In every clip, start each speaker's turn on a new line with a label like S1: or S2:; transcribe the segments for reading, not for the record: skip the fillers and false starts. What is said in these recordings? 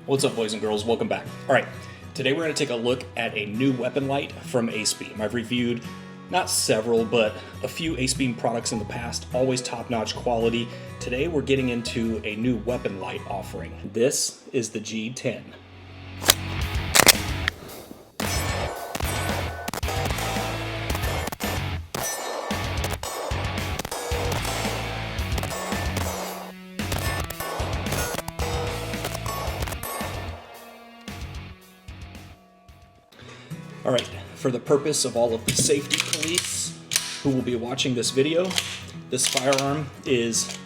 S1: What's up, boys and girls? Welcome back. All right, today we're going to take a look at a new weapon light from ACEBEAM. I've reviewed not several, but a few ACEBEAM products in the past, always top-notch quality. Today we're getting into a new weapon light offering. This is the G10. All right, for the purpose of all of the safety police who will be watching this video, this firearm is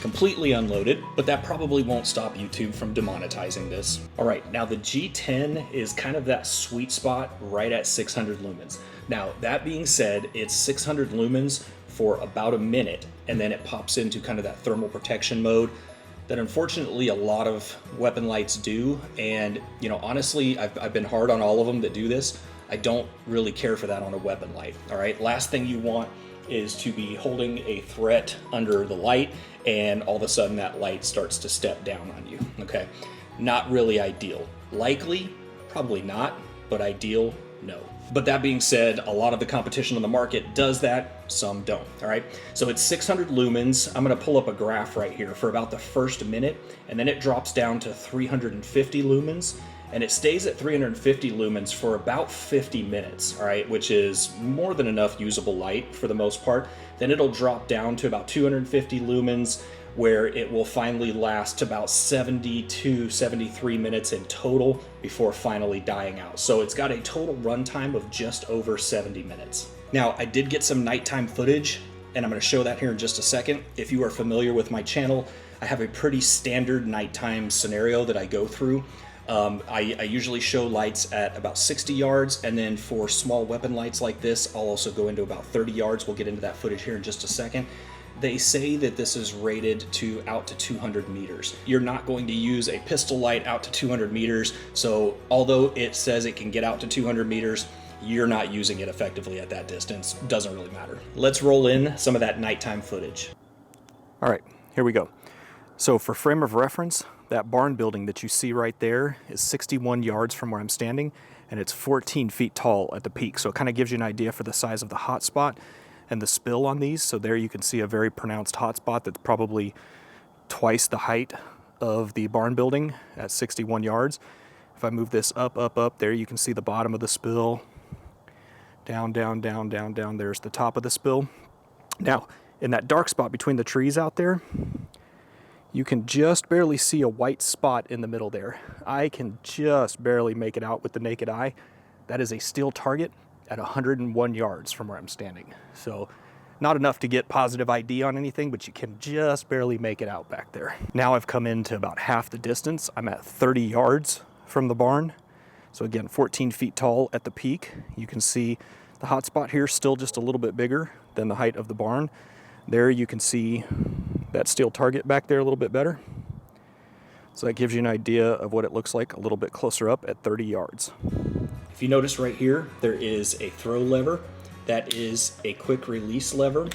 S1: completely unloaded, but that probably won't stop YouTube from demonetizing this. All right, now the G10 is kind of that sweet spot right at 600 lumens. Now, that being said, it's 600 lumens for about a minute, and then it pops into kind of that thermal protection mode that unfortunately a lot of weapon lights do. And you know, honestly, I've been hard on all of them that do this. I don't really care for that on a weapon light. All right, last thing you want is to be holding a threat under the light and all of a sudden that light starts to step down on you. Okay, not really ideal. Likely, probably not, but ideal, no. But that being said, a lot of the competition on the market does that, some don't, all right? So it's 600 lumens. I'm gonna pull up a graph right here for about the first minute, and then it drops down to 350 lumens, and it stays at 350 lumens for about 50 minutes, all right, which is more than enough usable light for the most part. Then it'll drop down to about 250 lumens, where it will finally last about 72, 73 minutes in total before finally dying out. So it's got a total runtime of just over 70 minutes. Now, I did get some nighttime footage, and I'm gonna show that here in just a second. If you are familiar with my channel, I have a pretty standard nighttime scenario that I go through. I usually show lights at about 60 yards, and then for small weapon lights like this, I'll also go into about 30 yards. We'll get into that footage here in just a second. They say that this is rated to out to 200 meters. You're not going to use a pistol light out to 200 meters, so although it says it can get out to 200 meters, you're not using it effectively at that distance. Doesn't really matter. Let's roll in some of that nighttime footage. All right, here we go. So for frame of reference, that barn building that you see right there is 61 yards from where I'm standing, and it's 14 feet tall at the peak. So it kind of gives you an idea for the size of the hot spot and the spill on these. So there you can see a very pronounced hot spot that's probably twice the height of the barn building at 61 yards. If I move this up, there you can see the bottom of the spill. Down, down, down, down, down. There's the top of the spill. Now, in that dark spot between the trees out there, you can just barely see a white spot in the middle there. I can just barely make it out with the naked eye. That is a steel target at 101 yards from where I'm standing. So not enough to get positive ID on anything, but you can just barely make it out back there. Now I've come into about half the distance. I'm at 30 yards from the barn. So again, 14 feet tall at the peak. You can see the hot spot here still just a little bit bigger than the height of the barn. There you can see that steel target back there a little bit better. So that gives you an idea of what it looks like a little bit closer up at 30 yards. If you notice right here, there is a throw lever. That is a quick release lever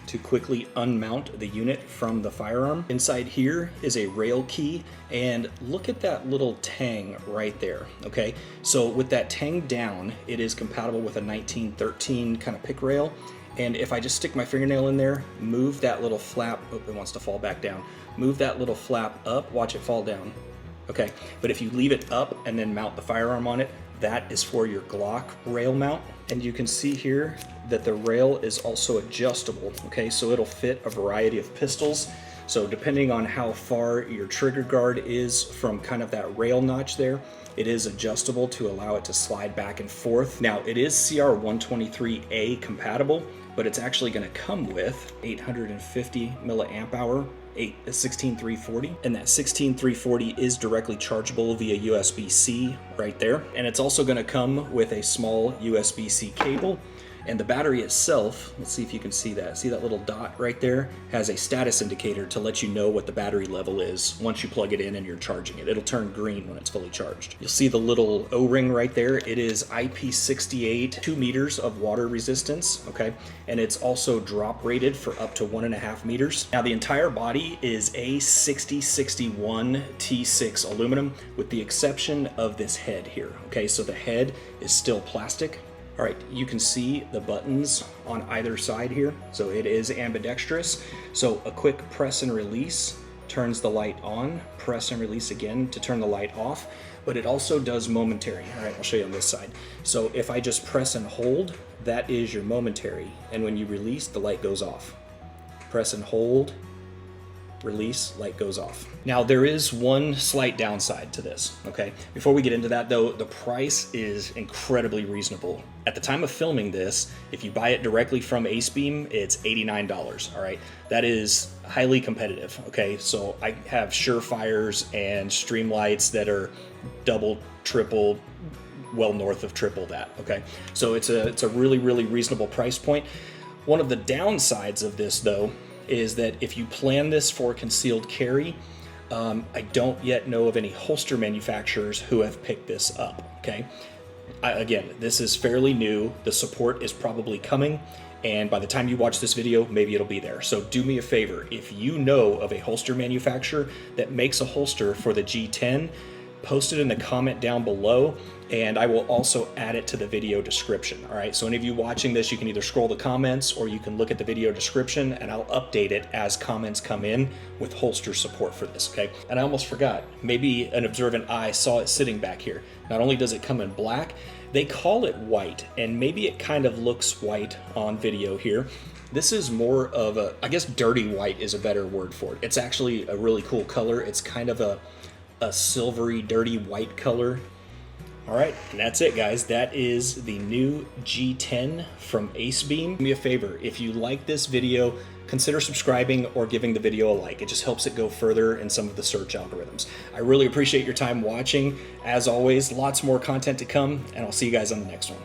S1: to quickly unmount the unit from the firearm. Inside here is a rail key, and look at that little tang right there, okay? So with that tang down, it is compatible with a 1913 kind of pick rail. And if I just stick my fingernail in there, move that little flap, oh, it wants to fall back down. Move that little flap up, watch it fall down. Okay, but if you leave it up and then mount the firearm on it, that is for your Glock rail mount. And you can see here that the rail is also adjustable, okay? So it'll fit a variety of pistols. So depending on how far your trigger guard is from kind of that rail notch there, it is adjustable to allow it to slide back and forth. Now, it is CR123A compatible, but it's actually gonna come with 850 milliamp hour, 16340, and that 16340 is directly chargeable via USB-C right there. And it's also gonna come with a small USB-C cable. And the battery itself, let's see if you can see that. See that little dot right there? Has a status indicator to let you know what the battery level is once you plug it in and you're charging it. It'll turn green when it's fully charged. You'll see the little O-ring right there. It is IP68, 2 meters of water resistance, okay? And it's also drop rated for up to 1.5 meters. Now the entire body is A6061 T6 aluminum with the exception of this head here, okay? So the head is still plastic. All right, you can see the buttons on either side here. So it is ambidextrous. So a quick press and release turns the light on, press and release again to turn the light off, but it also does momentary. All right, I'll show you on this side. So if I just press and hold, that is your momentary. And when you release, the light goes off. Press and hold, release, light goes off. Now there is one slight downside to this, okay? Before we get into that though, the price is incredibly reasonable. At the time of filming this, if you buy it directly from ACEBEAM, it's $89, all right? That is highly competitive, okay? So I have Surefires and Streamlights that are double, triple, well north of triple that, okay? So it's a really, really reasonable price point. One of the downsides of this though is that if you plan this for concealed carry, I don't yet know of any holster manufacturers who have picked this up, okay? Again, this is fairly new. The support is probably coming, and by the time you watch this video, maybe it'll be there. So do me a favor, if you know of a holster manufacturer that makes a holster for the G10, post it in the comment down below, and I will also add it to the video description, all right? So any of you watching this, you can either scroll the comments or you can look at the video description, and I'll update it as comments come in with holster support for this, okay? And I almost forgot, maybe an observant eye saw it sitting back here. Not only does it come in black, they call it white, and maybe it kind of looks white on video here. This is more of a, I guess dirty white is a better word for it. It's actually a really cool color. It's kind of a silvery, dirty white color. All right, and that's it, guys. That is the new G10 from ACEBEAM. Do me a favor, if you like this video, consider subscribing or giving the video a like. It just helps it go further in some of the search algorithms. I really appreciate your time watching. As always, lots more content to come, and I'll see you guys on the next one.